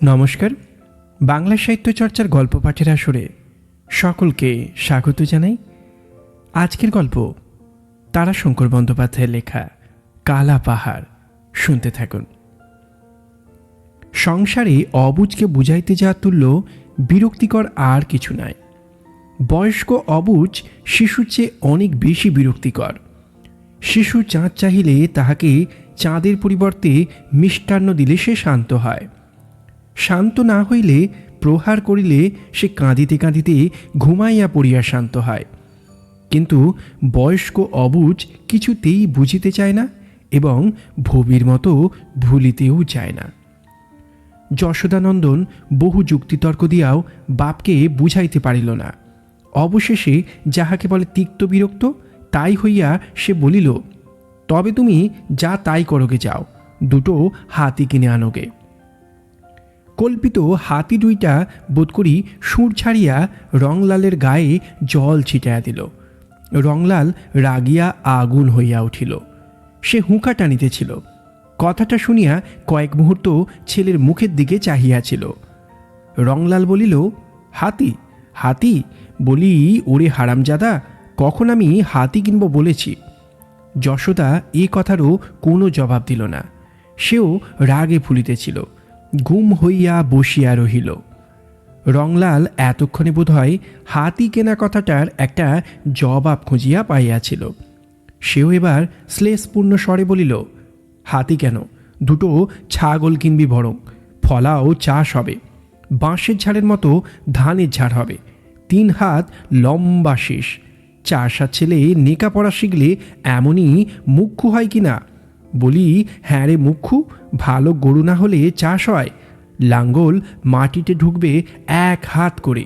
নমস্কার। বাংলা সাহিত্য চর্চার গল্প পাঠের আসরে সকলকে স্বাগত জানাই। আজকের গল্প তারাশঙ্কর বন্দ্যোপাধ্যায়ের লেখা কালা পাহাড়। শুনতে থাকুন। সংসারে অবুজকে বুঝাইতে যা তুল্য বিরক্তিকর আর কিছু নাই। বয়স্ক অবুজ শিশুর চেয়ে অনেক বেশি বিরক্তিকর। শিশু চাঁদ চাহিলে তাহাকে চাঁদের পরিবর্তে মিষ্টান্ন দিলে সে শান্ত হয়। শান্ত না হইলে প্রহার করিলে সে কাঁদিতে কাঁদিতে ঘুমাইয়া পড়িয়া শান্ত হয়। কিন্তু বয়স্ক অবুজ কিছুতেই বুঝিতে চায় না এবং ভবির মতো ভুলিতেও চায় না। যশোদানন্দন বহু যুক্তিতর্ক দিয়াও বাপকে বুঝাইতে পারিল না। অবশেষে যাহাকে বলে তিক্ত বিরক্ত তাই হইয়া সে বলিল, তবে তুমি যা তাই করোগে, যাও, দুটো হাতি কিনে আনোগে। কল্পিত হাতি দুইটা বোধ করি সুর ছাড়িয়া রংলালের গায়ে জল ছিটাইয়া দিল। রংলাল রাগিয়া আগুন হইয়া উঠিল। সে হুঁকা টানিতেছিল। কথাটা শুনিয়া কয়েক মুহূর্ত ছেলের মুখের দিকে চাহিয়াছিল। রংলাল বলিল, হাতি হাতি বলি, ওরে হারামজাদা, কখন আমি হাতি কিনব বলেছি? যশোদা এ কথারও কোনো জবাব দিল না। সেও রাগে ফুলিতেছিল। গুম হইয়া বসিয়া রহিল। রংলাল এতক্ষণে বোধহয় হাতি কেনা কথাটার একটা জবাব খুঁজিয়া পাইয়াছিল। সেও এবার শ্লেষপূর্ণ স্বরে বলিল, হাতি কেন, দুটো ছাগল কিনবি বরং। ফলাও চাষ হবে, বাঁশের ঝাড়ের মতো ধানের ঝাড় হবে, 3 হাত লম্বা শীষ। 4-7 ছেলে নেকাপড়া শিখলে এমনই মুখ্যু হয় কিনা? বলি, হ্যাঁ রে মুখ্যু, ভালো গরু না হলে চাষ হয়? লাঙ্গল মাটিতে ঢুকবে 1 হাত করে,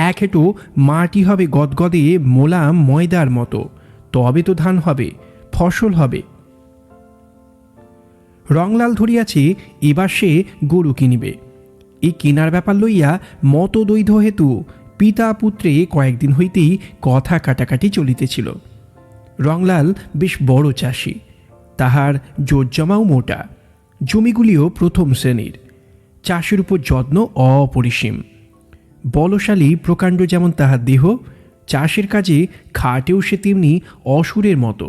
1 হেঁটো মাটি হবে গদগদে মোলাম ময়দার মতো, তবে তো ধান হবে, ফসল হবে। রংলাল ধরিয়াছে এবার সে গরু কিনিবে। এই কেনার ব্যাপার লইয়া মতদ্বৈধ হেতু পিতা পুত্রে কয়েকদিন হইতেই কথা কাটাকাটি চলিতেছিল। রংলাল বেশ বড় চাষি, তাহার জোরজমাও মোটা, জমিগুলিও প্রথম শ্রেণীর। চাষের উপর যত্ন অপরিসীম। বলশালী প্রকাণ্ড যেমন তাহার দেহ, চাষের কাজে খাটেও সে তেমনি অসুরের মতো।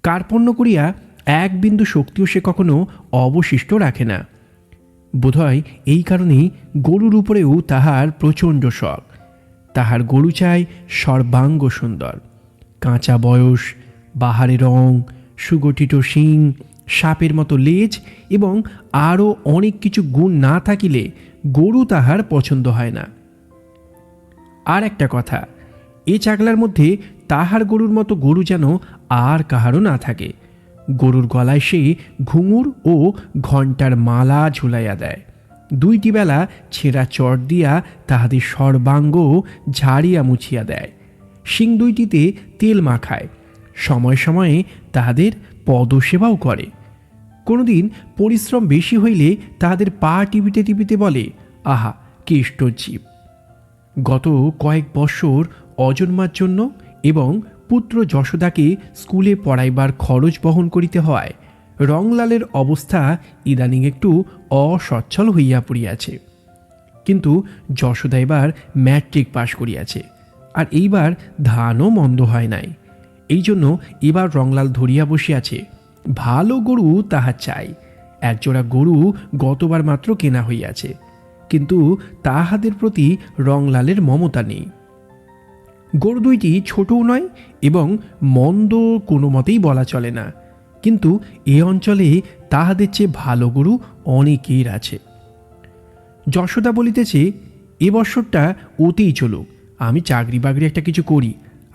কার্পণ্য করিয়া 1 বিন্দু শক্তিও সে কখনো অবশিষ্ট রাখে না। বোধহয় এই কারণেই গরুর উপরেও তাহার প্রচণ্ড শখ। তাহার গরু চাই সর্বাঙ্গ সুন্দর, কাঁচা বয়স, বাহারে রং, সুগঠিত শিং, সাপের মতো লেজ এবং আরও অনেক কিছু গুণ না থাকিলে গরু তাহার পছন্দ হয় না। আর একটা কথা, এ চাগলার মধ্যে তাহার গরুর মতো গরু যেন আর কাহারও না থাকে। গরুর গলায় সে ঘুঙুর ও ঘণ্টার মালা ঝুলাইয়া দেয়। 2টি বেলা ছেঁড়া চট দিয়া তাহাদের সর্বাঙ্গ ঝাড়িয়া মুছিয়া দেয়। শিং 2টিতে তেল মাখায়। সময়ে সময়ে তাহাদের পদসেবাও করে। কোনোদিন পরিশ্রম বেশি হইলে তাহাদের পা টিপিতে টিপিতে বলে, আহা কেষ্টজীব। গত কয়েক বৎসর অজন্মার জন্য এবং পুত্র যশোদাকে স্কুলে পড়াইবার খরচ বহন করিতে হয় রংলালের অবস্থা ইদানিং একটু অসচ্ছল হইয়া পড়িয়াছে। কিন্তু যশোদা এবার ম্যাট্রিক পাশ করিয়াছে, আর এইবার ধানও মন্দ হয় নাই। এই জন্য এবার রংলাল ধরিয়া বসিয়াছে। ভালো গরু তাহার চাই। 1 জোড়া গরু গতবার মাত্র কেনা হইয়াছে, কিন্তু তাহাদের প্রতি রংলালের মমতা নেই। গরু 2টি ছোটও নয় এবং মন্দ কোনো মতেই বলা চলে না, কিন্তু এ অঞ্চলে তাহাদের চেয়ে ভালো গরু অনেকের আছে। যশোদা বলিতেছে, এ বৎসরটা ওতেই চলুক, আমি চাকরি বাকরি একটা কিছু করি,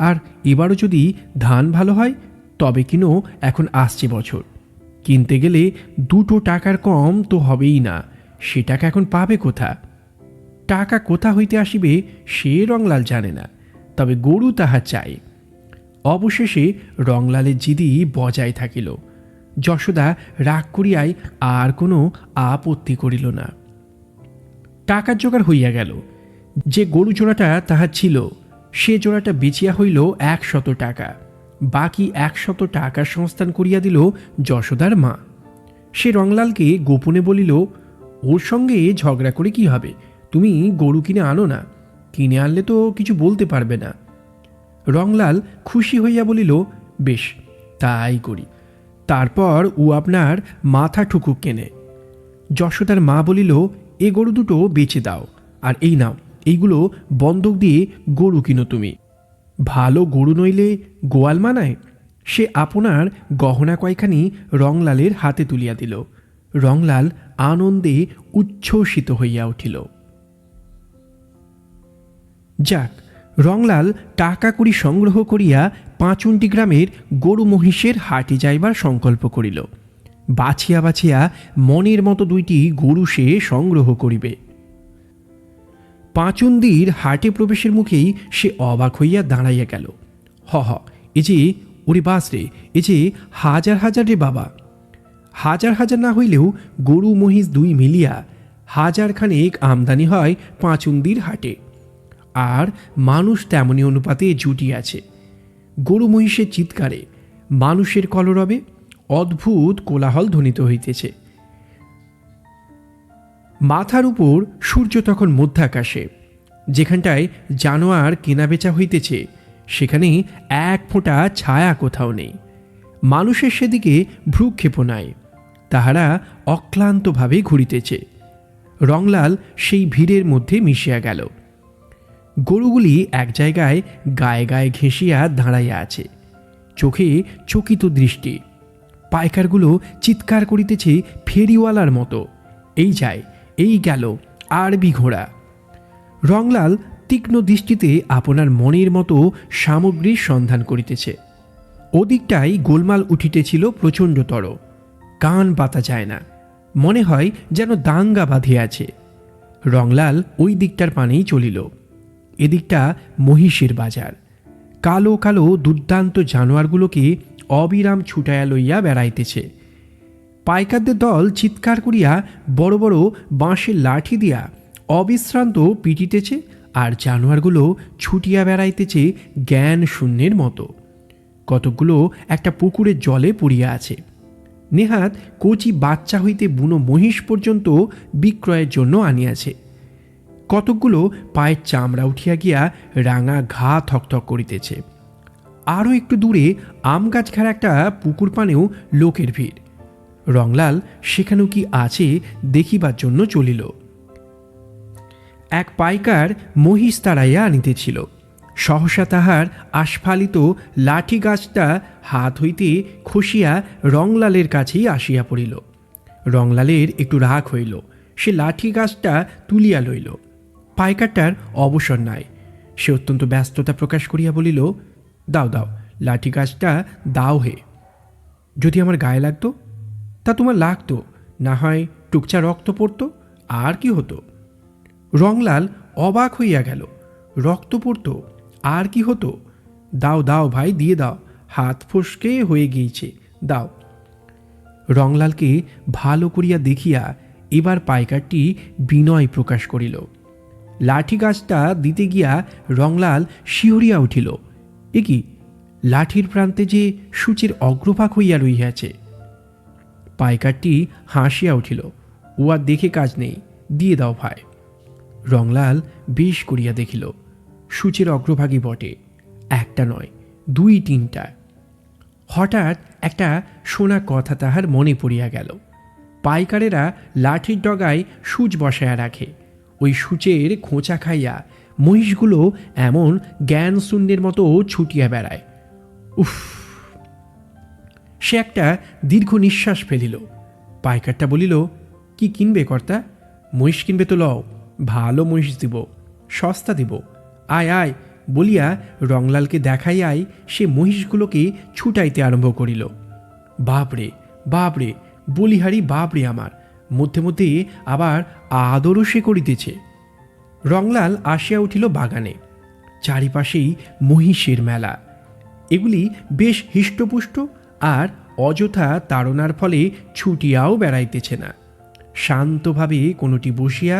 আর এবারও যদি ধান ভালো হয় তবে কিনো। এখন আসছে বছর, কিনতে গেলে 2 টাকার কম তো হবেই না। সে টাকা এখন পাবে কোথা? টাকা কোথা হইতে আসিবে সে রংলাল জানে না, তবে গরু তাহা চাই। অবশেষে রংলালের জিদি বজায় থাকিল। যশোদা রাগ করিয়াই আর কোনো আপত্তি করিল না। টাকার জোগাড় হইয়া গেল। যে গরু জোড়াটা তাহার ছিল সে জোড়াটা বেচিয়া হইল 100 টাকা। বাকি 100 টাকার সংস্থান করিয়া দিল যশোদার মা। সে রংলালকে গোপনে বলিল, ওর সঙ্গে ঝগড়া করে কি হবে? তুমি গরু কিনে আনো না, কিনে আনলে তো কিছু বলতে পারবে না। রংলাল খুশি হইয়া বলিল, বেশ তাই করি। তারপর ও আপনার মাথা ঠুকুক কেনে। যশোদার মা বলিল, এ গরু দুটো বেচে দাও, আর এই নাও, এইগুলো বন্ধক দিয়ে গরু কিনো তুমি। ভালো গরু নইলে গোয়াল মানায়। সে আপনার গহনা কয়খানি রংলালের হাতে তুলিয়া দিল। রংলাল আনন্দে উচ্ছ্বসিত হইয়া উঠিল। যাক, রংলাল টাকা কড়ি সংগ্রহ করিয়া পাঁচুন্টি গ্রামের গরু মহিষের হাটে যাইবার সংকল্প করিল। বাছিয়া বাছিয়া মনের মতো দুইটি গরু সে সংগ্রহ করিবে। পাঁচুন্দির হাটে প্রবেশের মুখেই সে অবাক হইয়া দাঁড়াইয়া গেল। এ যে, ওরে বাস রে, এ যে হাজার হাজার রে বাবা! হাজার হাজার না হইলেও গরু মহিষ দুই মিলিয়া হাজার খানেক আমদানি হয় পাঁচুন্দির হাটে। আর মানুষ তেমনি অনুপাতে জুটিয়াছে। গরু মহিষের চিৎকারে, মানুষের কলরবে অদ্ভুত কোলাহল ধ্বনিত হইতেছে। মাথার উপর সূর্য তখন মধ্যাকাশে। যেখানটায় জানোয়ার কেনাবেচা হইতেছে সেখানে এক ফোঁটা ছায়া কোথাও নেই। মানুষের সেদিকে ভ্রুক্ষেপ নাই, তাহারা অক্লান্তভাবে ঘুরিতেছে। রংলাল সেই ভিড়ের মধ্যে মিশিয়া গেল। গরুগুলি এক জায়গায় গায়ে গায়ে ঘেঁষিয়া দাঁড়াইয়া আছে, চোখে চকিত দৃষ্টি। পাইকারগুলো চিৎকার করিতেছে ফেরিওয়ালার মতো, এই যায়, এই গেল আরবি ঘোড়া। রংলাল তীক্ষ্ণ দৃষ্টিতে আপনার মনের মতো সামগ্রীর সন্ধান করিতেছে। ওদিকটাই গোলমাল উঠিতেছিল প্রচণ্ডতর। কান পাতা যায় না, মনে হয় যেন দাঙ্গা বাঁধিয়াছে। রংলাল ওই দিকটার পানেই চলিল। এদিকটা মহিষের বাজার। কালো কালো দুর্দান্ত জানোয়ারগুলোকে অবিরাম ছুটাইয়া লইয়া বেড়াইতেছে। পাইকারদের দল চিৎকার করিয়া বড় বড় বাঁশের লাঠি দিয়া অবিশ্রান্ত পিটিতেছে, আর জানোয়ারগুলো ছুটিয়া বেড়াইতেছে জ্ঞান শূন্যের মতো। কতকগুলো একটা পুকুরের জলে পড়িয়া আছে। নেহাত কচি বাচ্চা হইতে বুনো মহিষ পর্যন্ত বিক্রয়ের জন্য আনিয়াছে। কতকগুলো পায়ের চামড়া উঠিয়া গিয়া রাঙা ঘা থকথক করিতেছে। আরও একটু দূরে আম গাছ ঘেরা একটা পুকুর পানেও লোকের ভিড়। রংলাল সেখানেও কি আছে দেখিবার জন্য চলিল। এক পাইকার মহিষ তাড়াইয়া আনিতেছিল। সহসা তাহার আস্ফালিত লাঠি গাছটা হাত হইতে খসিয়া রংলালের কাছেই আসিয়া পড়িল। রংলালের একটু রাগ হইল। সে লাঠি গাছটা তুলিয়া লইল। পাইকারটার অবসর নাই। সে অত্যন্ত ব্যস্ততা প্রকাশ করিয়া বলিল, দাও দাও, লাঠি গাছটা দাও হে। যদি আমার গায়ে লাগতো? তা তোমার লাগতো না, হয় টুকচা রক্ত পড়তো, আর কি হতো? রংলাল অবাক হইয়া গেল। রক্ত পড়তো, আর কি হতো? দাও দাও ভাই, দিয়ে দাও, হাত ফসকে হয়ে গিয়েছে, দাও। রংলালকে ভালো করিয়া দেখিয়া এবার পাইকারটি বিনয় প্রকাশ করিল। লাঠি গাছটা দিতে গিয়া রংলাল শিহরিয়া উঠিল। এ কি, লাঠির প্রান্তে যে সূচের অগ্রভাগ হইয়া রহিয়াছে। পাইকারটি হাসিয়া উঠিল। ও আর দেখে কাজ নেই, দিয়ে দাও ভাই। রংলাল বেশ করিয়া দেখিল, সূচের অগ্রভাগই বটে, একটা নয়, দুই তিনটা। হঠাৎ একটা শোনা কথা তাহার মনে পড়িয়া গেল। পাইকারেরা লাঠির ডগায় সূচ বসায়া রাখে। ওই সূচের খোঁচা খাইয়া মহিষগুলো এমন জ্ঞান শূন্যের মতো ছুটিয়া বেড়ায়। উফ! সে একটা দীর্ঘ নিঃশ্বাস ফেলিল। পাইকারটা বলিল, কি কিনবে কর্তা? মহিষ কিনবে তো লও, ভালো মহিষ দিব, সস্তা দিব, আয় আয় বলিয়া রংলালকে দেখাইয়াই সে মহিষগুলোকে ছুটাইতে আরম্ভ করিল। বাপরে বাপরে, বলিহারি বাপরে আমার! মধ্যে মধ্যে আবার আদরও সে করিতেছে। রংলাল আসিয়া উঠিল বাগানে। চারিপাশেই মহিষের মেলা। এগুলি বেশ হৃষ্টপুষ্ট, আর অযথা তাড়নার ফলে ছুটিয়াও বেড়াইতেছে না। শান্তভাবে কোনোটি বসিয়া,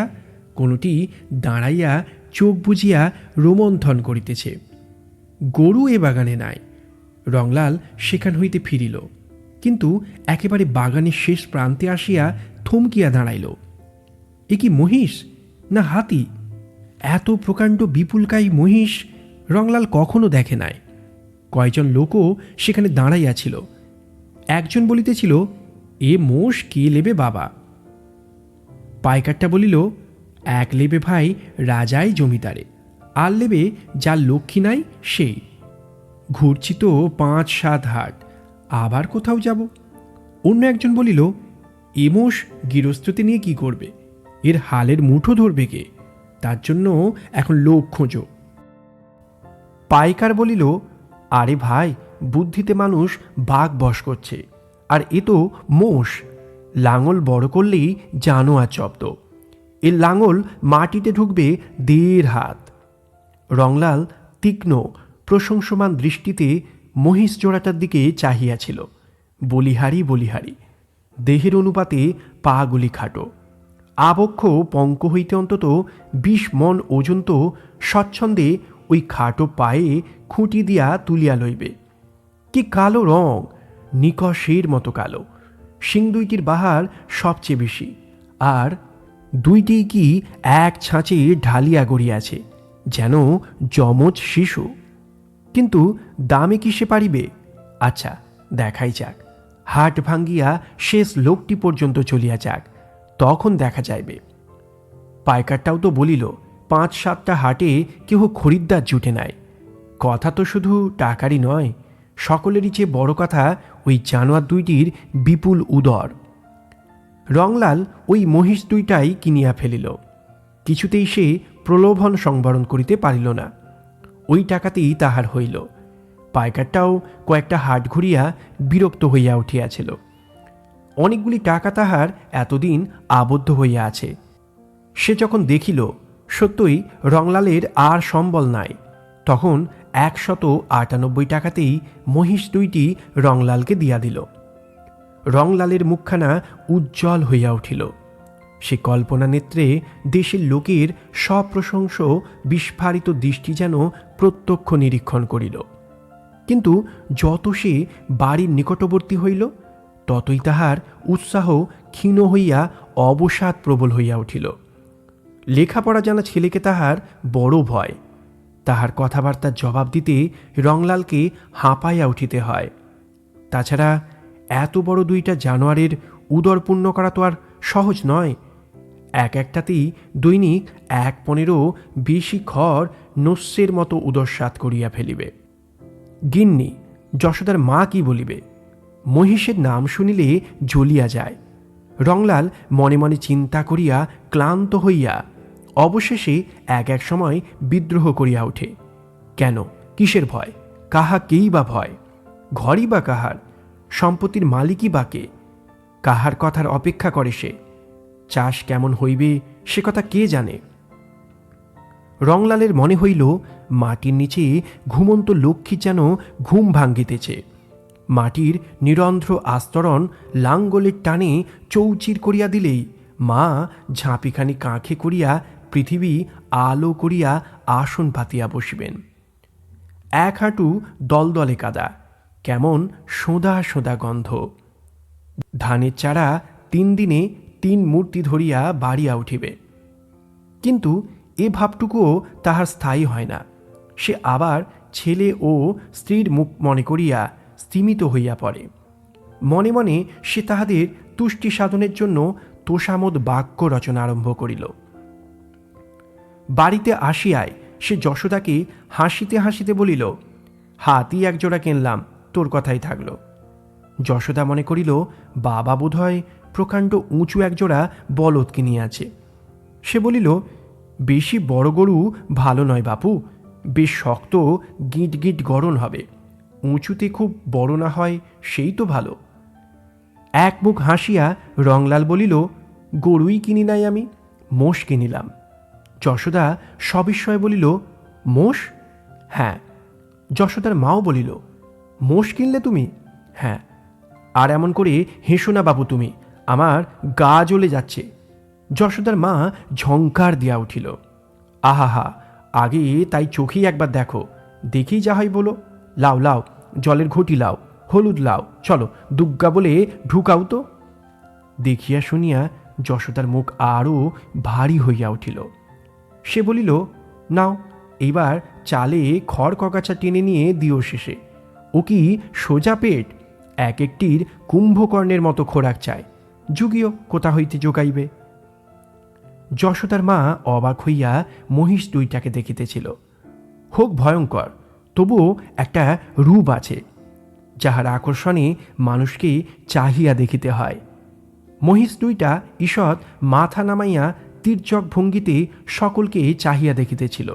কোনোটি দাঁড়াইয়া চোখ বুজিয়া রোমন্থন করিতেছে। গরু এ বাগানে নাই। রংলাল সেখান হইতে ফিরিল, কিন্তু একেবারে বাগানের শেষ প্রান্তে আসিয়া থমকিয়া দাঁড়াইল। এ কি মহিষ না হাতি? এত প্রকাণ্ড বিপুলকায়ী মহিষ রংলাল কখনো দেখে নাই। কয়েকজন লোকও সেখানে দাঁড়াইয়াছিল। একজন বলিতেছিল, এ মোষ কে লেবে বাবা? পাইকারটা বলিল, এক লেবে ভাই রাজাই জমিদারে, আর লেবে যার লক্ষ্মী নাই সেই। ঘুরছি তো 5-7 হাট, আবার কোথাও যাব। অন্য একজন বলিল, এ মোষ গৃহস্থতে নিয়ে কি করবে? এর হালের মুঠো ধরবে কে? তার জন্য এখন লোক খোঁজো। পাইকার বলিল, আরে ভাই, বুদ্ধিতে মানুষ বাঘ বশ করছে, আর এ তো মোষ। লাঙল বড় করলেই জানোয়ার জব্দ। এর লাঙল মাটিতে ঢুকবে 1.5 হাত। রংলাল তীক্ষ্ণ প্রশংসমান দৃষ্টিতে মহিষ জোড়াটার দিকে চাহিয়াছিল। বলিহারি বলিহারি, দেহের অনুপাতে পাগুলি খাটো, আবক্ষ পঙ্ক হইতে অন্তত 20 মণ ওজন তো স্বচ্ছন্দে ওই খাটো পায়ে খুঁটি দিয়া তুলিয়া লইবে। কি কালো রং, নিকষের মতো কালো। শিং দুইটির বাহার সবচেয়ে বেশি, আর দুইটি কি এক ছাঁচে ঢালিয়া গড়িয়াছে, যেন যমজ শিশু। কিন্তু দামে কি সে পারিবে? আচ্ছা, দেখাই যাক। হাট ভাঙ্গিয়া শেষ লোকটি পর্যন্ত চলিয়া যাক, তখন দেখা যাইবে। পাইকারটাও তো বলিল, 5-7টা হাটে কেহ খরিদ্দার জুটে নাই। কথা তো শুধু টাকারই নয়, সকলেরই চেয়ে বড় কথা ওই জানোয়ার দুইটির বিপুল উদর। রংলাল ওই মহিষ দুইটাই কিনিয়া ফেলিল। কিছুতেই সে প্রলোভন সংবরণ করিতে পারিল না। ওই টাকাতেই তাহার হইল। পাইকারটাও কয়েকটা হাট ঘুরিয়া বিরক্ত হইয়া উঠিয়াছিল। অনেকগুলি টাকা তাহার এতদিন আবদ্ধ হইয়া আছে। সে যখন দেখিল সত্যই রংলালের আর সম্বল নাই, তখন 198 টাকাতেই মহিষ দুইটি রংলালকে দিয়া দিল। রংলালের মুখখানা উজ্জ্বল হইয়া উঠিল। সে কল্পনা নেত্রে দেশের লোকের সপ্রশংস বিস্ফারিত দৃষ্টি যেন প্রত্যক্ষ নিরীক্ষণ করিল। কিন্তু যত সে বাড়ির নিকটবর্তী হইল, ততই তাহার উৎসাহ ক্ষীণ হইয়া অবসাদ প্রবল হইয়া উঠিল। লেখাপড়া জানা ছেলেকে তাহার বড় ভয়। তাহার কথাবার্তার জবাব দিতে রংলালকে হাঁপাইয়া উঠিতে হয়। তাছাড়া এত বড় দুইটা জানোয়ারের উদর পূর্ণ করা তো আর সহজ নয়। এক একটাতেই দৈনিক 1/15 বেশি খড় নস্যের মতো উদরসাৎ করিয়া ফেলিবে। গিন্নি যশোদার মা কি বলিবে? মহিষের নাম শুনিলে জ্বলিয়া যায়। রংলাল মনে মনে চিন্তা করিয়া ক্লান্ত হইয়া অবশেষে এক সময় বিদ্রোহ করিয়া ওঠে। কেন, কিসের ভয়? কাহাকেই বা ভয়? ঘরই বা কাহার? সম্পত্তির মালিকই বা কে? কাহার কথার অপেক্ষা করে সে? চাষ কেমন হইবে সে কথা কে জানে? রংলালের মনে হইল মাটির নিচে ঘুমন্ত লক্ষ্মী যেন ঘুম ভাঙ্গিতেছে। মাটির নিরন্ধ্র আস্তরণ লাঙ্গলের টানে চৌচির করিয়া দিলেই মা ঝাঁপিখানি কাঁখে করিয়া পৃথিবী আলো করিয়া আসন পাতিয়া বসিবেন। 1 হাঁটু দলদলে কাদা, কেমন সোঁদা সোঁদা গন্ধ। ধানের চারা 3 দিনে 3 মূর্তি ধরিয়া বাড়িয়া উঠিবে। কিন্তু এ ভাবটুকুও তাহার স্থায়ী হয় না। সে আবার ছেলে ও স্ত্রীর মুখ মনে করিয়া স্তিমিত হইয়া পড়ে। মনে মনে সে তাহাদের তুষ্টি সাধনের জন্য তোষামোদ বাক্য রচনা আরম্ভ করিল। বাড়িতে আসিয়ায় সে যশোদাকে হাসিতে হাসিতে বলিল, হাতি 1 জোড়া কিনলাম, তোর কথাই থাকল। যশোদা মনে করিল বাবা বোধহয় প্রকাণ্ড উঁচু 1 জোড়া বলদ কিনিয়াছে। সে বলিল, বেশি বড় গরু ভালো নয় বাপু, বেশ শক্ত গিট গিট গড়ন হবে, উঁচুতে খুব বড় না হয় সেই তো ভালো। এক মুখ হাসিয়া রংলাল বলিল, গরুই কিনি নাই আমি, মোষ কিনিলাম। যশোদা সবিস্ময়ে বলিল, মোষ? হ্যাঁ। যশোদার মাও বলিল, মোষ কিনলে তুমি? হ্যাঁ। আর এমন করে হেসো না বাবু তুমি, আমার গা জ্বলে যাচ্ছে। যশোদার মা ঝংকার দিয়া উঠিল, আহা, আগে তাই চোখেই একবার দেখো, দেখেই যা হয় বলো। লাও লাও, জলের ঘটি লাও, হলুদ লাও, চলো দুগ্গা বলে ঢুকাও তো। দেখিয়া শুনিয়া যশোদার মুখ আরও ভারী হইয়া উঠিল। সে বলিল, নাও এইবার চালে খড় কগাছা টেনে নিয়ে দিও শেষে। ও কি সোজা পেট? এক একটির কুম্ভকর্ণের মতো খোরাক চায়, যুগীয় কোথা হইতে যোগাইবে। যশোদার মা অবাক হইয়া মহিষ দুইটাকে দেখিতেছিল। হোক ভয়ঙ্কর, তবুও একটা রূপ আছে যাহার আকর্ষণে মানুষকে চাহিয়া দেখিতে হয়। মহিষ দুইটা ঈষৎ মাথা নামাইয়া তীর্যক ভঙ্গিতে সকলকে চাহিয়া দেখিতেছিল।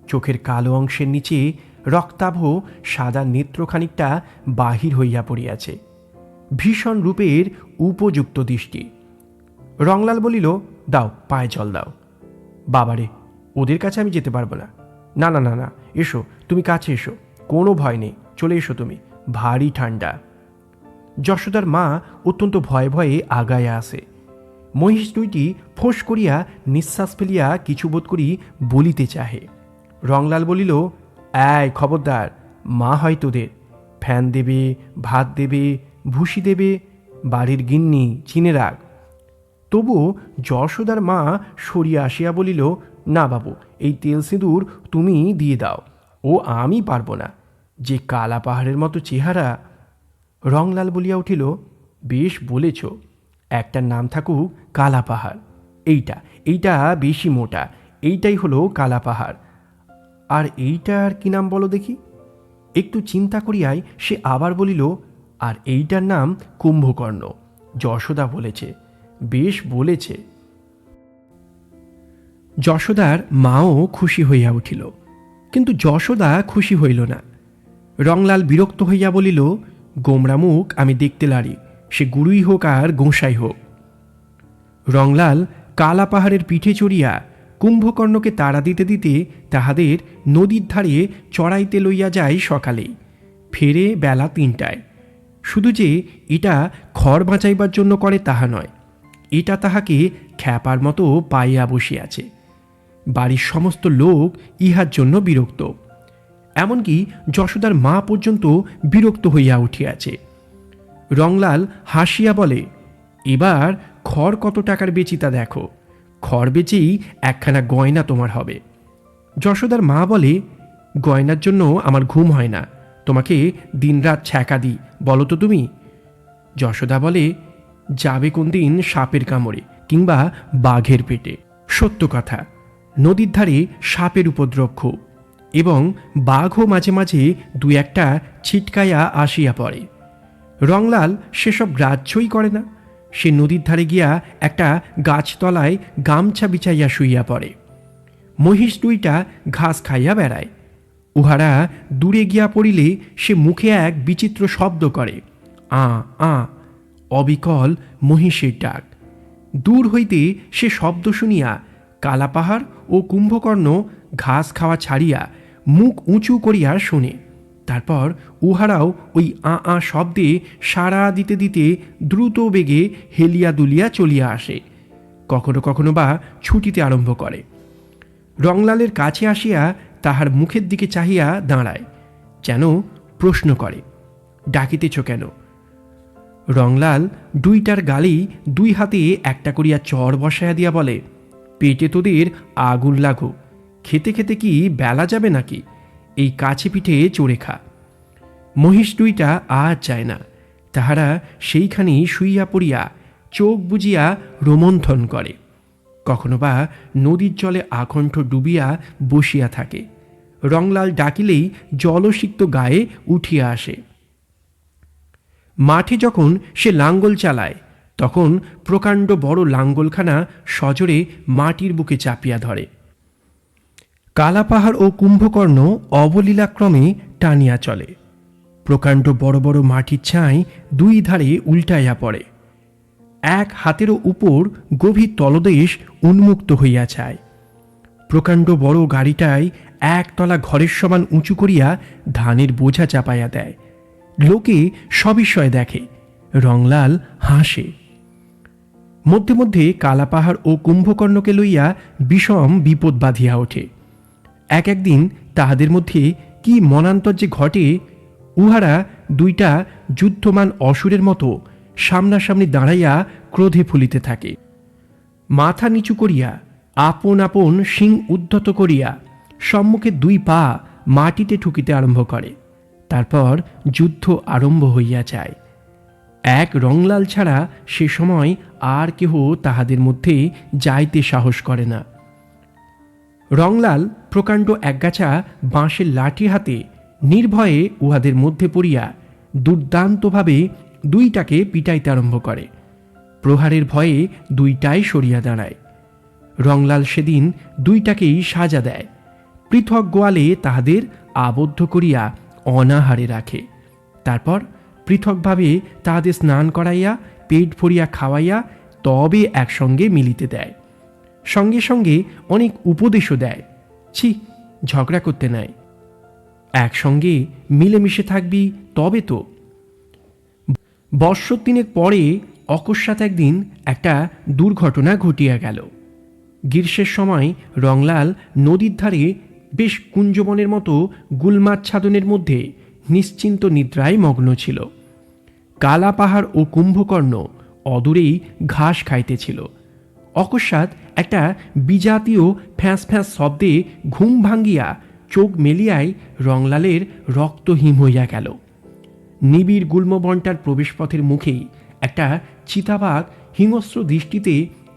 চোখের কালো অংশের নিচে রক্তাভ সাদা নেত্রখানিকটা বাহির হইয়া পড়িয়াছে। ভীষণ রূপের উপযুক্ত দৃষ্টি। রংলাল বলিল, দাও পায়ে জল দাও। বাবারে, ওদের কাছে আমি যেতে পারবো না। না না না না, এসো তুমি কাছে এসো, কোনো ভয় নেই, চলে এসো তুমি, ভারী ঠান্ডা। যশোদার মা অত্যন্ত ভয়ে ভয়ে আগায়া আসে। মহিষ দুইটি ফোঁস করিয়া নিঃশ্বাস ফেলিয়া কিছু বোধ করি বলিতে চাহে। রংলাল বলিল, এই খবরদার, মা হয় তোদের, ফ্যান দেবে, ভাত দেবে, ভুসি দেবে, বাড়ির গিন্নি, চিনে রাখ। তবুও যশোদার মা সরিয়া আসিয়া বলিল, না বাবু, এই তেল সিঁদুর তুমি দিয়ে দাও, ও আমি পারবো না, যে কালা পাহাড়ের মতো চেহারা। রংলাল বলিয়া উঠিল, বেশ বলেছ, একটা নাম থাকুক কালা পাহাড়। এইটা এইটা বেশি মোটা, এইটাই হলো কালা পাহাড়। আর এইটার কি নাম বলো দেখি। একটু চিন্তা করিয়াই সে আবার বলিল, আর এইটার নাম কুম্ভকর্ণ। যশোদা বলেছে, বেশ বলেছে। যশোদার মাও খুশি হইয়া উঠিল, কিন্তু যশোদা খুশি হইল না। রংলাল বিরক্ত হইয়া বলিল, গোমরা মুখ আমি দেখতে লারি, সে গুরুই হোক আর গোঁসাই হোক। রংলাল কালা পাহাড়ের পিঠে চড়িয়া কুম্ভকর্ণকে তাড়া দিতে দিতে তাহাদের নদীর ধারে চড়াইতে লইয়া যায় সকালেই, ফেরে বেলা 3টায়। শুধু যে এটা খড় বাঁচাইবার জন্য করে তাহা নয়, এটা তাহাকে খ্যাপার মতো পাইয়া বসিয়াছে। বাড়ির সমস্ত লোক ইহার জন্য বিরক্ত, এমনকি যশোদার মা পর্যন্ত বিরক্ত হইয়া উঠিয়াছে। রংলাল হাসিয়া বলে, এবার খড় কত টাকার বেচি তা দেখো, খড় বেচেই একখানা গয়না তোমার হবে। যশোদার মা বলে, গয়নার জন্য আমার ঘুম হয় না, তোমাকে দিনরাত ছ্যাঁকা দিই, বলো তো তুমি। যশোদা বলে, যাবে কোন দিন সাপের কামড়ে কিংবা বাঘের পেটে। সত্য কথা, নদীর ধারে সাপের উপদ্রব খুব, এবং বাঘও মাঝে মাঝে দু একটা ছিটকাইয়া আসিয়া পড়ে। রংলাল সেসব গ্রাহ্যই করে না। সে নদীর ধারে গিয়া একটা গাছতলায় গামছা বিছাইয়া শুইয়া পড়ে। মহিষ দুইটা ঘাস খাইয়া বেড়ায়। উহারা দূরে গিয়া পড়িলে সে মুখে এক বিচিত্র শব্দ করে, আ আ, অবিকল মহিষের ডাক। দূর হইতে সে শব্দ শুনিয়া কালাপাহাড় ও কুম্ভকর্ণ ঘাস খাওয়া ছাড়িয়া মুখ উঁচু করিয়া শোনে। তারপর উহারাও ওই আ আ শব্দে সাড়া দিতে দিতে দ্রুত বেগে হেলিয়া দুলিয়া চলিয়া আসে, কখনো কখনো বা ছুটিতে আরম্ভ করে। রংলালের কাছে আসিয়া তাহার মুখের দিকে চাহিয়া দাঁড়ায়, যেন প্রশ্ন করে, ডাকিতেছ কেন? রংলাল দুইটার গালেই দুই হাতে একটা করিয়া চড় বসাইয়া দিয়া বলে, পেটে তোদের আগুন লাগো, খেতে খেতে কি বেলা যাবে নাকি? এই কাছে পিঠে চড়ে খা। মহিষ দুইটা আর চায় না, তাহারা সেইখানেই শুইয়া পড়িয়া চোখ বুজিয়া রোমন্থন করে, কখনো বা নদীর জলে আকণ্ঠ ডুবিয়া বসিয়া থাকে। রংলাল ডাকিলেই জলসিক্ত গায়ে উঠিয়া আসে। মাঠে যখন সে লাঙ্গল চালায়, তখন প্রকাণ্ড বড় লাঙ্গলখানা সজোরে মাটির বুকে চাপিয়া ধরে। কালাপাহাড় ও কুম্ভকর্ণ অবলীলাক্রমে টানিয়া চলে। প্রকাণ্ড বড় বড় মাটির ছাই দুই ধারে উল্টাইয়া পড়ে। এক হাতেরও উপর গভীর তলদেশ উন্মুক্ত হইয়া যায়। প্রকাণ্ড বড় গাড়িটায় একতলা ঘরের সমান উঁচু করিয়া ধানের বোঝা চাপাইয়া দেয়। লোকে সবিস্ময় দেখে, রংলাল হাসে। মধ্যে মধ্যে কালাপাহাড় ও কুম্ভকর্ণকে লইয়া বিষম বিপদ বাঁধিয়া ওঠে। একদিন তাহাদের মধ্যে কি মনান্তর যে ঘটে, উহারা দুইটা যুদ্ধমান অসুরের মতো সামনাসামনি দাঁড়াইয়া ক্রোধে ফুলিতে থাকে। মাথা নিচু করিয়া আপন আপন শিং উদ্ধত করিয়া সম্মুখে 2 পা মাটিতে ঠুকিতে আরম্ভ করে। তারপর যুদ্ধ আরম্ভ হইয়া যায়। এক রংলাল ছাড়া সে সময় আর কেহ তাহাদের মধ্যে যাইতে সাহস করে না। রংলাল প্রকাণ্ড একগাছা বাঁশের লাঠি হাতে নির্ভয়ে উহাদের মধ্যে পড়িয়া দুর্দান্তভাবে 2টাকে পিটাইতে আরম্ভ করে। প্রহারের ভয়ে 2টাই সরিয়া দাঁড়ায়। রংলাল সেদিন 2টাকেই সাজা দেয়, পৃথক গোয়ালে তাহাদের আবদ্ধ করিয়া অনাহারে রাখে। তারপর পৃথকভাবে তাহাদের স্নান করাইয়া পেট ভরিয়া খাওয়াইয়া তবে একসঙ্গে মিলিতে দেয়। সঙ্গে সঙ্গে অনেক উপদেশও দেয়। ছি, ঝগড়া করতে নাই, একসঙ্গে মিলেমিশে থাকবি তবে তো। বৎসর 3 পরে অকস্মাৎ একদিন একটা দুর্ঘটনা ঘটিয়া গেল। গ্রীষ্মের সময় রংলাল নদীর ধারে বেশ কুঞ্জবনের মতো গুলমাচ্ছাদনের মধ্যে নিশ্চিন্ত নিদ্রায় মগ্ন ছিল। কালা পাহাড় ও কুম্ভকর্ণ অদূরেই ঘাস খাইতেছিল। অকস্মাৎ একটা বিজাতীয় ফ্যাঁস ফ্যাঁস শব্দে ঘুম ভাঙ্গিয়া চোখ মেলিয়াই রংলালের রক্তহিম হইয়া গেল। নিবিড় গুল্মবনটার প্রবেশপথের মুখেই একটা চিতাবাঘ হিংস্র দৃষ্টিতে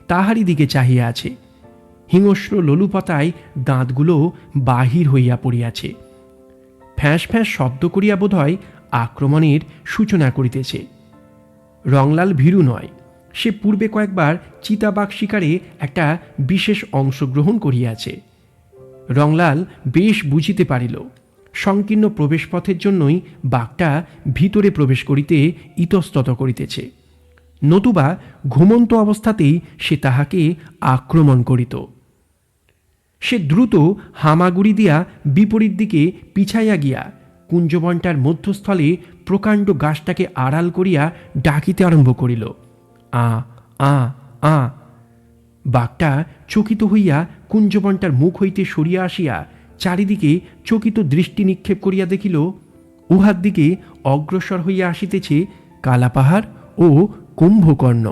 তাহারই দিকে চাহিয়া আছে। হিংস্র লোলুপতায় দাঁতগুলো বাহির হইয়া পড়িয়াছে। ফ্যাঁস ফ্যাঁস শব্দ করিয়া বোধহয় আক্রমণের সূচনা করিতেছে। রংলাল ভীরু নয়, সে পূর্বে কয়েকবার চিতাবাঘ শিকারে একটা বিশেষ অংশগ্রহণ করিয়াছে। রংলাল বেশ বুঝিতে পারিল সংকীর্ণ প্রবেশপথের জন্যই বাঘটা ভিতরে প্রবেশ করিতে ইতস্তত করিতেছে, নতুবা ঘুমন্ত অবস্থাতেই সে তাহাকে আক্রমণ করিত। সে দ্রুত হামাগুড়ি দিয়া বিপরীত দিকে পিছাইয়া গিয়া কুঞ্জবনটার মধ্যস্থলে প্রকাণ্ড গাছটাকে আড়াল করিয়া ডাকিতে আরম্ভ করিল, আ আ আ। বাঘটা চকিত হইয়া কুঞ্জবনটার মুখ হইতে সরিয়া আসিয়া চারিদিকে চকিত দৃষ্টি নিক্ষেপ করিয়া দেখিল উহার দিকে অগ্রসর হইয়া আসিতেছে কালাপাহাড় ও কুম্ভকর্ণ।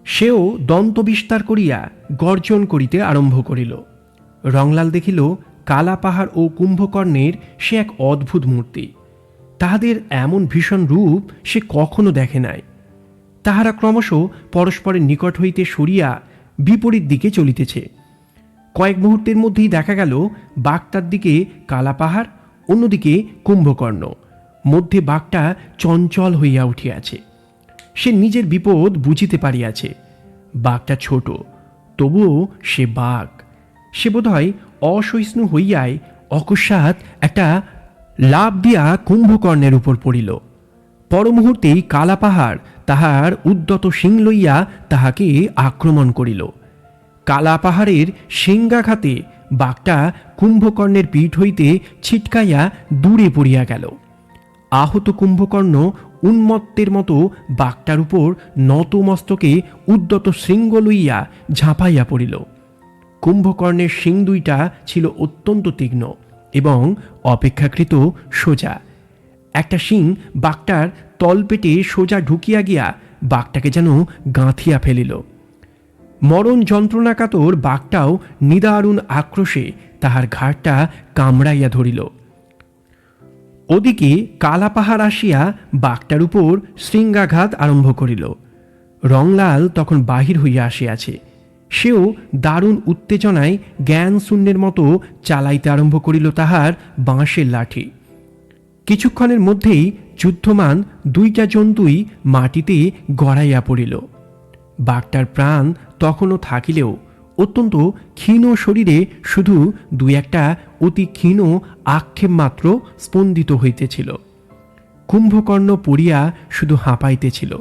সেও দন্ত বিস্তার করিয়া গর্জন করিতে আরম্ভ করিল। রংলাল দেখিল কালাপাহাড় ও কুম্ভকর্ণের সে এক অদ্ভুত মূর্তি। তাহাদের এমন ভীষণ রূপ সে কখনো দেখে নাই। তাহারা ক্রমশ পরস্পরের নিকট হইতে সরিয়া বিপরীত দিকে চলিতেছে। কয়েক মুহূর্তের মধ্যেই দেখা গেল বাঘটার দিকে কালাপাহাড়, অন্যদিকে কুম্ভকর্ণ। মধ্যে বাঘটা চঞ্চল হইয়া উঠিয়াছে। সে নিজের বিপদ বুঝিতে পারিয়াছে। বাঘটা ছোট, তবুও সে বাঘ। সে বোধহয় অসহিষ্ণু হইয়াই অকস্মাৎ একটা লাফ দিয়া কুম্ভকর্ণের উপর পড়িল। পরমুহূর্তেই কালাপাহাড় তাহার উদ্যত শিং লইয়া তাহাকে আক্রমণ করিল। কালাপাহাড়ের শিঙ্গাঘাতে বাঘটা কুম্ভকর্ণের পিঠ হইতে ছিটকাইয়া দূরে পড়িয়া গেল। আহত কুম্ভকর্ণ উন্মত্তের মতো বাঘটার উপর নত মস্তকে উদ্যত শৃঙ্গ লইয়া ঝাঁপাইয়া পড়িল। কুম্ভকর্ণের শিং 2টা ছিল অত্যন্ত তীক্ষ্ণ এবং অপেক্ষাকৃত সোজা। একটা শিং বাঘটার তলপেটে সোজা ঢুকিয়া গিয়া বাঘটাকে যেন গাঁথিয়া ফেলিল। মরণ যন্ত্রণাকাতর বাঘটাও নিদারুণ আক্রোশে তাহার ঘাড়টা কামড়াইয়া ধরিল। ওদিকে কালাপাহাড় আসিয়া বাঘটার উপর শৃঙ্গাঘাত আরম্ভ করিল। রংলাল তখন বাহির হইয়া আসিয়াছে। সেও দারুণ উত্তেজনায় জ্ঞান শূন্যের মতো চালাইতে আরম্ভ করিল তাহার বাঁশের লাঠি। কিছুক্ষণের মধ্যেই যুদ্ধমান 2টা জন্তুই মাটিতে গড়াইয়া পড়িল। বাঘটার প্রাণ তখনও থাকিলেও অত্যন্ত ক্ষীণ শরীরে শুধু 2-1টা অতি ক্ষীণ আক্ষেপ মাত্র স্পন্দিত হইতেছিল। কুম্ভকর্ণ পড়িয়া শুধু হাঁপাইতেছিল।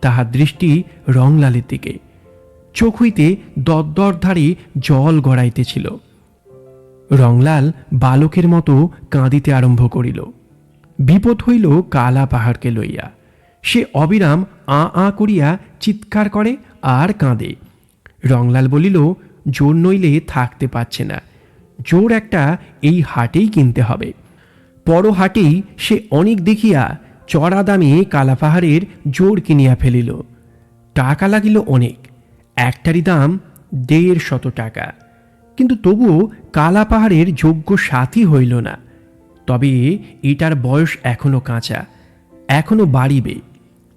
তাহার দৃষ্টি রংলালের দিকে। চোখ হইতে দরদর ধারে জল গড়াইতেছিল। রংলাল বালকের মতো কাঁদিতে আরম্ভ করিল। বিপদ হইল কালা পাহাড়কে লইয়া। সে অবিরাম আ আ করিয়া চিৎকার করে আর কাঁদে। রংলাল বলিল, জোর নইলে থাকতে পারছে না, জোর একটা এই হাটেই কিনতে হবে। পর হাটেই সে অনেক দেখিয়া চড়া দামে কালাপাহাড়ের জোর কিনিয়া ফেলিল। টাকা লাগিল অনেক, একটারই দাম 150 টাকা। কিন্তু তবুও কালাপাহাড়ের যোগ্য সাথী হইল না। তবে এটার বয়স এখনো কাঁচা, এখনো বাড়িবে।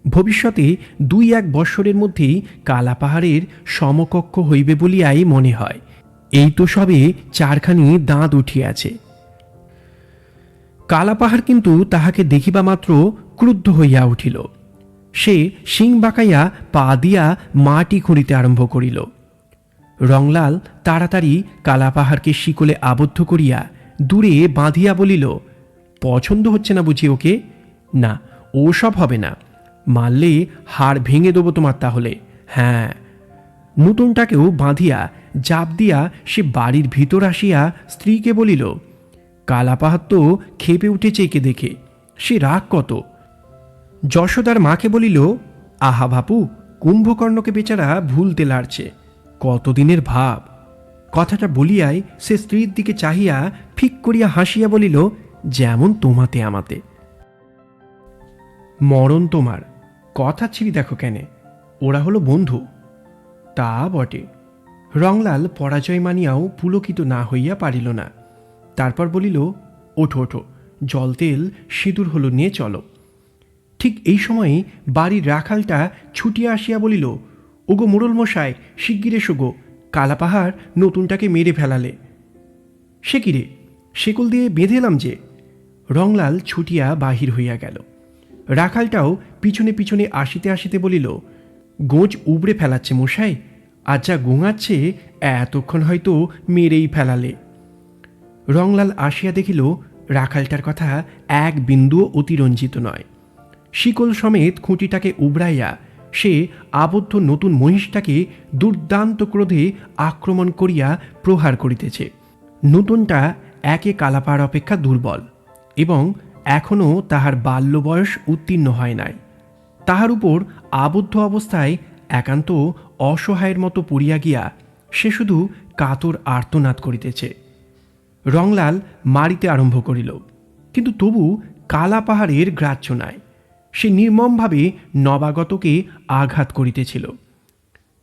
ভবিষ্যতে 2-1 বৎসরের মধ্যেই কালাপাহাড়ের সমকক্ষ হইবে বলিয়াই মনে হয়। এই তো সবে 4খানি দাঁত উঠিয়াছে। কালাপাহাড় কিন্তু তাহাকে দেখিবা মাত্র ক্রুদ্ধ হইয়া উঠিল। সে শিং বাঁকাইয়া পা দিয়া মাটি খুঁড়িতে আরম্ভ করিল। রংলাল তাড়াতাড়ি কালাপাহাড়কে শিকলে আবদ্ধ করিয়া দূরে বাঁধিয়া বলিল, পছন্দ হচ্ছে না বুঝি ওকে? না, ও সব হবে না, মারলে হাড় ভেঙে দেবো তোমার তাহলে। হ্যাঁ। নতুনটাকেও বাঁধিয়া জাপ দিয়া সে বাড়ির ভিতর আসিয়া স্ত্রীকে বলিল, কালাপাহাড় তো খেপে উঠেছে একে দেখে, সে রাগ কত। যশোদার মাকে বলিল, আহা বাপু, কুম্ভকর্ণকে বেচারা ভুলতে লাড়ছে, কতদিনের ভাব। কথাটা বলিয়াই সে স্ত্রীর দিকে চাহিয়া ফিক করিয়া হাসিয়া বলিল, যেমন তোমাতে আমাতে। মরণ তোমার, কথা ছিঁড়ি দেখো কেনে, ওরা হলো বন্ধু। তা বটে। রংলাল পরাজয় মানিয়াও পুলকিত না হইয়া পারিল না। তারপর বলিল, ওঠো ওঠো, জল তেল সিঁদুর হলো নিয়ে চলো। ঠিক এই সময়ে বাড়ির রাখালটা ছুটিয়া আসিয়া বলিল, ওগো মোড়ল মশাই, শিগগির এসো গো, কালাপাহাড় নতুনটাকে মেরে ফেলালে। সে কিরে, শেকল দিয়ে বেঁধে এলাম যে। রংলাল ছুটিয়া বাহির হইয়া গেল। রাখালটাও পিছনে পিছনে আসিতে আসিতে বলিল, গোঁজ উবড়ে ফেলাচ্ছে মশাই, আর যা গোঙাচ্ছে এতক্ষণ হয়তো মেরেই ফেলালে। রংলাল আসিয়া দেখিল রাখালটার কথা এক বিন্দুও অতিরঞ্জিত নয়। শিকল সমেত খুঁটিটাকে উবড়াইয়া সে আবদ্ধ নতুন মহিষটাকে দুর্দান্ত ক্রোধে আক্রমণ করিয়া প্রহার করিতেছে। নতুনটা একে কালাপাহাড় অপেক্ষা দুর্বল এবং এখনও তাহার বাল্য বয়স উত্তীর্ণ হয় নাই। তাহার উপর আবদ্ধ অবস্থায় একান্ত অসহায়ের মতো পড়িয়া গিয়া সে শুধু কাতর আর্তনাদ করিতেছে। রংলাল মারিতে আরম্ভ করিল, কিন্তু তবু কালাপাহাড়ের গ্রাহ্য নাই। সে নির্মমভাবে নবাগতকে আঘাত করিতেছিল।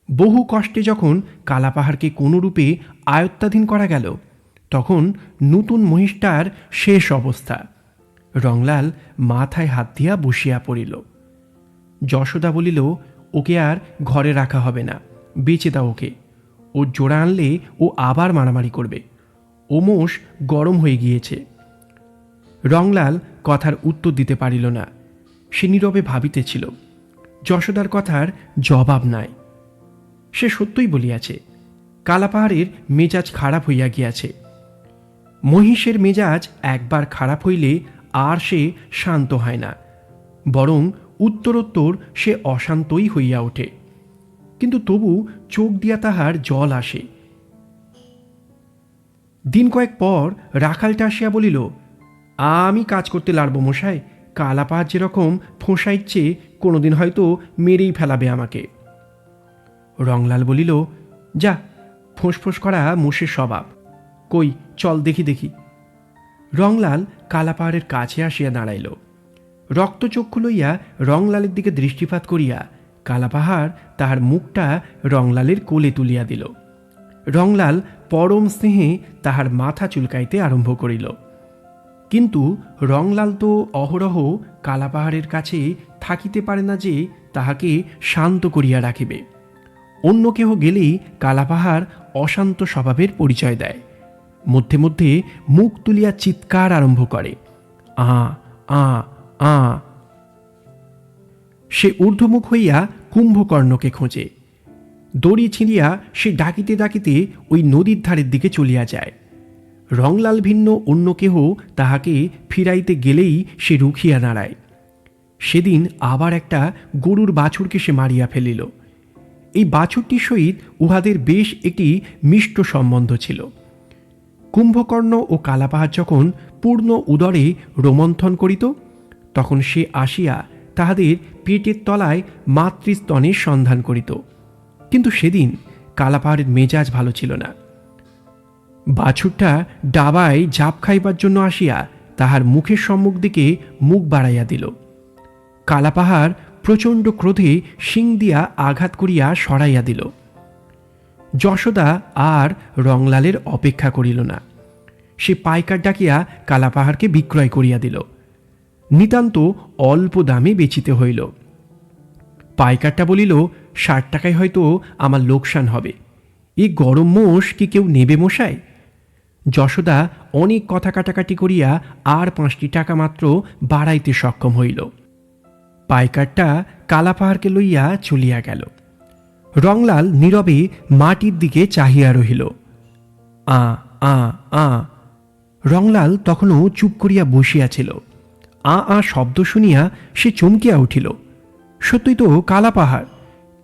বহু কষ্টে যখন কালাপাহাড়কে কোনরূপে আয়ত্তাধীন করা গেল, তখন নতুন মহিষটার শেষ অবস্থা। রংলাল মাথায় হাত দিয়া বসিয়া পড়িল। যশোদা বলিল, ওকে আর ঘরে রাখা হবে না, বেঁচে দাও ওকে, ও জোড়া আনলে ও আবার মারামারি করবে, ও মোষ গরম হয়ে গিয়েছে। রংলাল কথার উত্তর দিতে পারিল না। সে নীরবে ভাবিতেছিল। যশোদার কথার জবাব নাই। সে সত্যই বলিয়াছে, কালাপাহাড়ের মেজাজ খারাপ হইয়া গিয়াছে। মহিষের মেজাজ একবার খারাপ হইলে আর সে শান্ত হয় না, বরং উত্তরোত্তর সে অশান্তই হইয়া ওঠে। কিন্তু তবু চোখ দিয়া তাহার জল আসে। দিন কয়েক পর রাখালটা আসিয়া বলিল, আমি কাজ করতে লাড়ব মশাই, কালাপাহাড় যেরকম ফোঁসাইচ্ছে কোনোদিন হয়তো মেরেই ফেলাবে আমাকে। রংলাল বলিল, যা, ফোঁস করা মোষের স্বভাব, কই চল দেখি দেখি। রংলাল কালাপাহাড়ের কাছে আসিয়া দাঁড়াইল। রক্তচক্ষু লইয়া রংলালের দিকে দৃষ্টিপাত করিয়া কালাপাহাড় তাহার মুখটা রংলালের কোলে তুলিয়া দিল। রংলাল পরম স্নেহে তাহার মাথা চুলকাইতে আরম্ভ করিল। কিন্তু রংলাল তো অহরহ কালাপাহাড়ের কাছে থাকিতে পারে না যে তাহাকে শান্ত করিয়া রাখিবে। অন্য কেহ গেলেই কালাপাহাড় অশান্ত স্বভাবের পরিচয় দেয়। মধ্যে মধ্যে মুখ তুলিয়া চিৎকার আরম্ভ করে, আ আ আ। সে ঊর্ধ্বমুখ হইয়া কুম্ভকর্ণকে খোঁজে। দড়ি ছিঁড়িয়া সে ডাকিতে ডাকিতে ওই নদীর ধারের দিকে চলিয়া যায়। রংলাল ভিন্ন অন্য কেহ তাহাকে ফিরাইতে গেলেই সে রুখিয়া দাঁড়ায়। সেদিন আবার একটা গরুর বাছুরকে সে মারিয়া ফেলিল। এই বাছুরটির সহিত উহাদের বেশ একটি মিষ্ট সম্বন্ধ ছিল। কুম্ভকর্ণ ও কালাপাহাড় যখন পূর্ণ উদরে রোমন্থন করিত, তখন সে আসিয়া তাহাদের পেটের তলায় মাতৃস্তনের সন্ধান করিত। কিন্তু সেদিন কালাপাহাড়ের মেজাজ ভালো ছিল না। বাছুরটা ডাবায় ঝাঁপ খাইবার জন্য আসিয়া তাহার মুখের সম্মুখ দিকে মুখ বাড়াইয়া দিল। কালাপাহাড় প্রচণ্ড ক্রোধে শিং দিয়া আঘাত করিয়া সরাইয়া দিল। যশোদা আর রংলালের অপেক্ষা করিল না, সে পাইকার ডাকিয়া কালাপাহাড়কে বিক্রয় করিয়া দিল। নিতান্ত অল্প দামে বেচিতে হইল। পাইকারটা বলিল, 60 টাকায় হয়তো আমার লোকসান হবে, এ গরম মোষ কি কেউ নেবে মশাই? যশোদা অনেক কথা কাটাকাটি করিয়া আর 5টি টাকা মাত্র বাড়াইতে সক্ষম হইল। পাইকারটা কালাপাহাড়কে লইয়া চলিয়া গেল। রংলাল নীরবে মাটির দিকে চাহিয়া রহিল। আ আ আ রংলাল তখনও চুপ করিয়া বসিয়াছিল। আ আ শব্দ শুনিয়া সে চমকিয়া উঠিল। সত্যই তো কালাপাহাড়।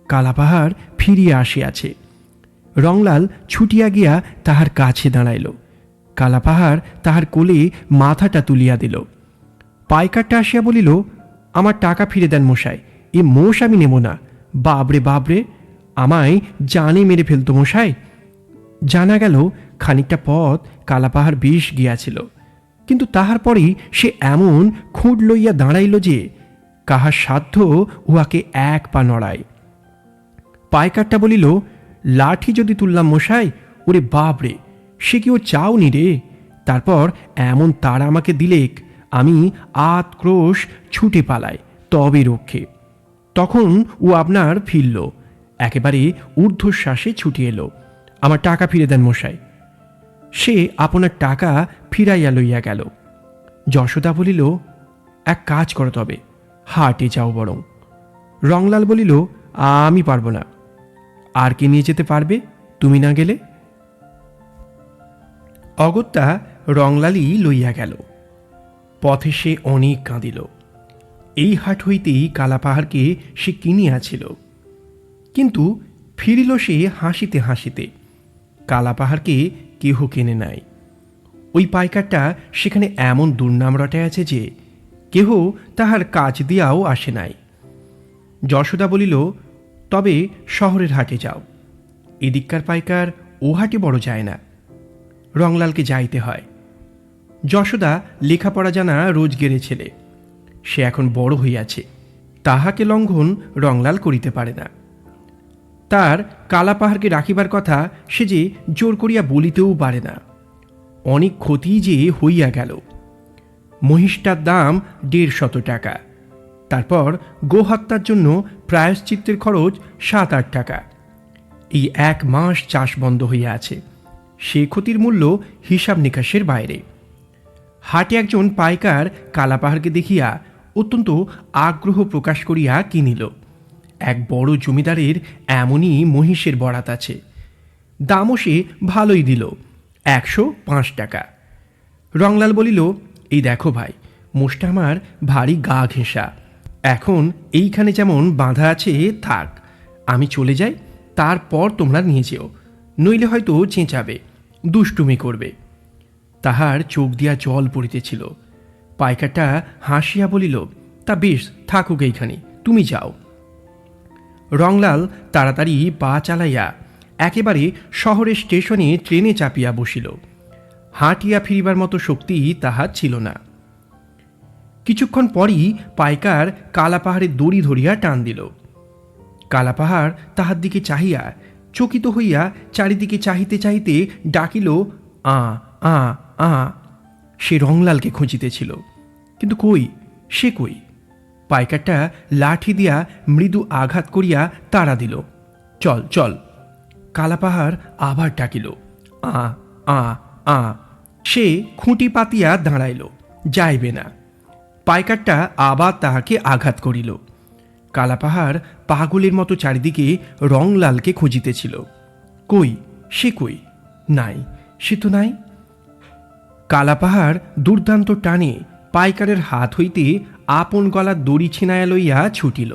কালাপাহাড় ফিরিয়া আসিয়াছে। রংলাল ছুটিয়া গিয়া তাহার কাছে দাঁড়াইল। কালাপাহাড় তাহার কোলে মাথাটা তুলিয়া দিল। পাইকারটা আসিয়া বলিল, আমার টাকা ফিরে দেন মশাই, এ মোষ আমি নেব না। বাবরে বাবরে, আমায় জানে মেরে ফেলতো মশাই। জানা গেল খানিকটা পথ কালাপাহাড় বেশ গিয়াছিল, কিন্তু তাহার পরেই সে এমন খুঁট লইয়া দাঁড়াইল যে কাহার সাধ্য উহাকে এক পা নড়ায়। পাইকারটা বলিল, লাঠি যদি তুললাম মশাই, ওরে বাবরে, সে কি ও চাওনি রে? তারপর এমন তারা আমাকে দিলেক, আমি আক্রোশ ছুটে পালাই, তবে রক্ষে। তখন ও আপনার ফিরল, একেবারে ঊর্ধ্বশ্বাসে ছুটে এলো, আমার টাকা ফিরে দেন মশাই। সে আপনার টাকা ফিরাইয়া লইয়া গেল। যশোদা বলিল, এক কাজ করো তবে, হাটে যাও বরং। রংলাল বলিল, আমি পারব না। আর কে নিয়ে যেতে পারবে তুমি না গেলে? অগত্যা রংলালই লইয়া গেল। পথে সে অনেক কাঁদিল। এই হাট হইতেই কালাপাহাড়কে সে কিনিয়াছিল, কিন্তু ফিরিল সে হাসিতে হাসিতে। কালাপাহাড়কে কেহ কেনে নাই। ওই পাইকারটা সেখানে এমন দুর্নাম রটাইয়াছে যে কেহ তাহার কাজ দিয়াও আসে নাই। যশোদা বলিল, তবে শহরের হাটে যাও, এদিককার পাইকার ও হাটে বড় যায় না, রংলালকে যাইতে হয়। যশোদা লেখাপড়া জানা রোজগেরে ছেলে, সে এখন বড় হইয়াছে, তাহাকে লঙ্ঘন রংলাল করিতে পারে না। তার কালাপাহাড়কে রাখিবার কথা সে যে জোর করিয়া বলিতেও পারে না। অনেক ক্ষতি যে হইয়া গেল। মহিষটার দাম 150 টাকা, তারপর গোহত্যার জন্য প্রায়শ্চিত্তের খরচ 7-8 টাকা। এই 1 মাস চাষ বন্ধ হইয়া আছে, সে ক্ষতির মূল্য হিসাব নিকাশের বাইরে। হাটে একজন পাইকার কালাপাহাড়কে দেখিয়া অত্যন্ত আগ্রহ প্রকাশ করিয়া কিনিল। এক বড় জমিদারের এমনই মহিষের বরাত আছে, দামও সে ভালোই দিল, 105 টাকা। রংলাল বলিল, এই দেখো ভাই, মোষটা আমার ভারী গা ঘেঁষা, এখন এইখানে যেমন বাঁধা আছে থাক, আমি চলে যাই, তারপর তোমরা নিয়ে যেও, নইলে হয়তো চেঁচাবে, দুষ্টুমি করবে। তাহার চোখ দিয়া জল পড়িতেছিল। পাইকারটা হাসিয়া বলিল, তা বেশ, থাকুক এইখানে, তুমি যাও। রংলাল তাড়াতাড়ি পা চালাইয়া একেবারে শহরের স্টেশনে ট্রেনে চাপিয়া বসিল। হাঁটিয়া ফিরিবার মতো শক্তি তাহার ছিল না। কিছুক্ষণ পরই পাইকার কালাপাহাড়ের দড়ি ধরিয়া টান দিল। কালাপাহাড় তাহার দিকে চাহিয়া চকিত হইয়া চারিদিকে চাহিতে চাহিতে ডাকিল, আ আ আ। সে রংলালকে খুঁজিতেছিল, কিন্তু কই, সে কই? পাইকারটা লাঠি দিয়া মৃদু আঘাত করিয়া তাড়া দিল, চল চল। কালাপাহাড় আবার ডাকিল, আ আ আ। সে খুঁটি পাতিয়া দাঁড়াইল, যাইবে না। পাইকারটা আবার তাহাকে আঘাত করিল। কালাপাহাড় পাগলের মতো চারিদিকে রংলালকে খুঁজিতেছিল, কই, সে কই? নাই, সে তো নাই। কালাপাহাড় দুর্দান্ত টানে পাইকারের হাত হইতে আপন গলার দড়ি ছিনাইয়া লইয়া ছুটিল।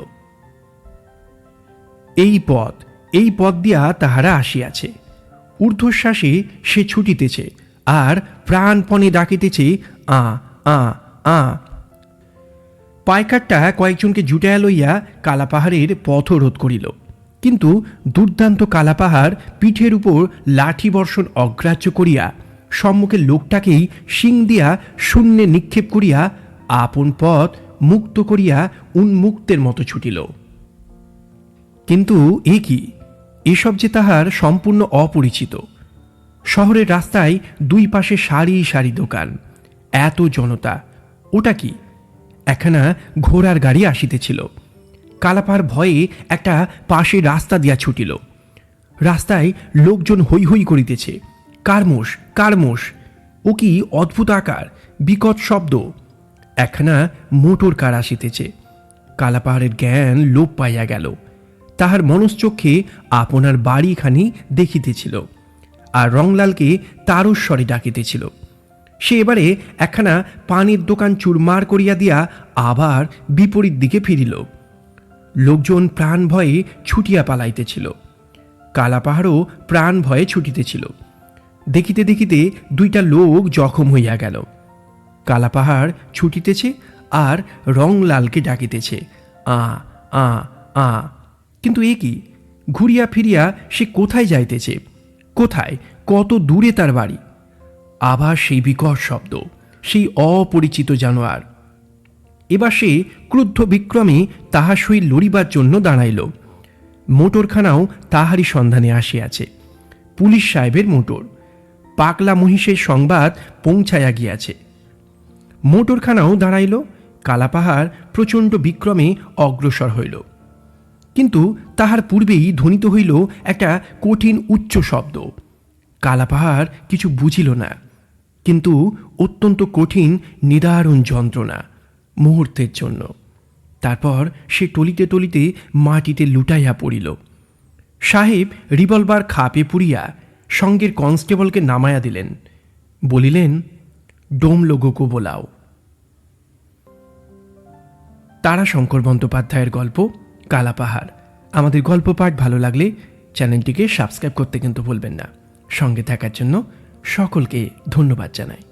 এই পথ দিয়া তাহারা আসিয়াছে। ঊর্ধ্বশ্বাসে সে ছুটিতেছে আর প্রাণপণে ডাকিতেছে, আ আ আ। পাইকারটা কয়েকজনকে জুটাইয়া লইয়া কালাপাহাড়ের পথ রোধ করিল, কিন্তু দুর্দান্ত কালাপাহাড় পিঠের উপর লাঠি বর্ষণ অগ্রাহ্য করিয়া সম্মুখের লোকটাকেই শিং দিয়া শূন্যে নিক্ষেপ করিয়া আপন পথ মুক্ত করিয়া উন্মুক্তের মতো ছুটিল। কিন্তু এ কি, এসব যে তাহার সম্পূর্ণ অপরিচিত। শহরের রাস্তায় দুই পাশে সারি সারি দোকান, এত জনতা। ওটা কি? একখানা ঘোড়ার গাড়ি আসিতেছিল। কালাপাহাড় ভয়ে একটা পাশে রাস্তা দিয়া ছুটিল। রাস্তায় লোকজন হৈ হৈ করিতেছে, কারমোশ কারমোশ। ও কি অদ্ভুত আকার, বিকট শব্দ। একখানা মোটর কার আসিতেছে। কালাপাহাড়ের জ্ঞান লোপ পাইয়া গেল। তাহার মনশ্চক্ষে আপনার বাড়িখানি দেখিতেছিল, আর রংলালকে তারস্বরে ডাকিতেছিল। সে এবারে একখানা পানির দোকান চুরমার করিয়া দিয়া আবার বিপরীত দিকে ফিরিল। লোকজন প্রাণ ভয়ে ছুটিয়া পালাইতেছিল। কালাপাহাড়ও প্রাণ ভয়ে ছুটিতেছিল। দেখিতে দেখিতে দুইটা লোক জখম হইয়া গেল। কালাপাহাড় ছুটিতেছে আর রংলালকে ডাকিতেছে, আ আ আ। কিন্তু এ কি, ঘুরিয়া ফিরিয়া সে কোথায় যাইতেছে? কোথায়, কত দূরে তার বাড়ি? আবার সেই বিকট শব্দ, সেই অপরিচিত জানোয়ার। এবার সে ক্রুদ্ধ বিক্রমে তাহার সহিত লড়িবার জন্য দাঁড়াইল। মোটরখানাও তাহারই সন্ধানে আসিয়াছে, পুলিশ সাহেবের মোটর। পাগলা মহিষের সংবাদ পৌঁছাইয়া গিয়াছে। মোটরখানাও দাঁড়াইল। কালাপাহাড় প্রচণ্ড বিক্রমে অগ্রসর হইল। কিন্তু তাহার পূর্বেই ধ্বনিত হইল একটা কঠিন উচ্চ শব্দ। কালাপাহাড় কিছু বুঝিল না, কিন্তু অত্যন্ত কঠিন নিদারুণ যন্ত্রণা মুহূর্তের জন্য। তারপর সে টলিতে টলিতে মাটিতে লুটাইয়া পড়িল। সাহেব রিভলভার খাপে পুরিয়া সঙ্গের কনস্টেবলকে নামাইয়া দিলেন। বলিলেন, ডোম লোগোকো বোলাও। তারাশঙ্কর বন্দ্যোপাধ্যায়ের গল্প কালাপাহাড়। আমাদের গল্প পাঠ ভালো লাগলে চ্যানেলটিকে সাবস্ক্রাইব করতে কিন্তু ভুলবেন না। সঙ্গে থাকার জন্য সকলকে ধন্যবাদ জানাই।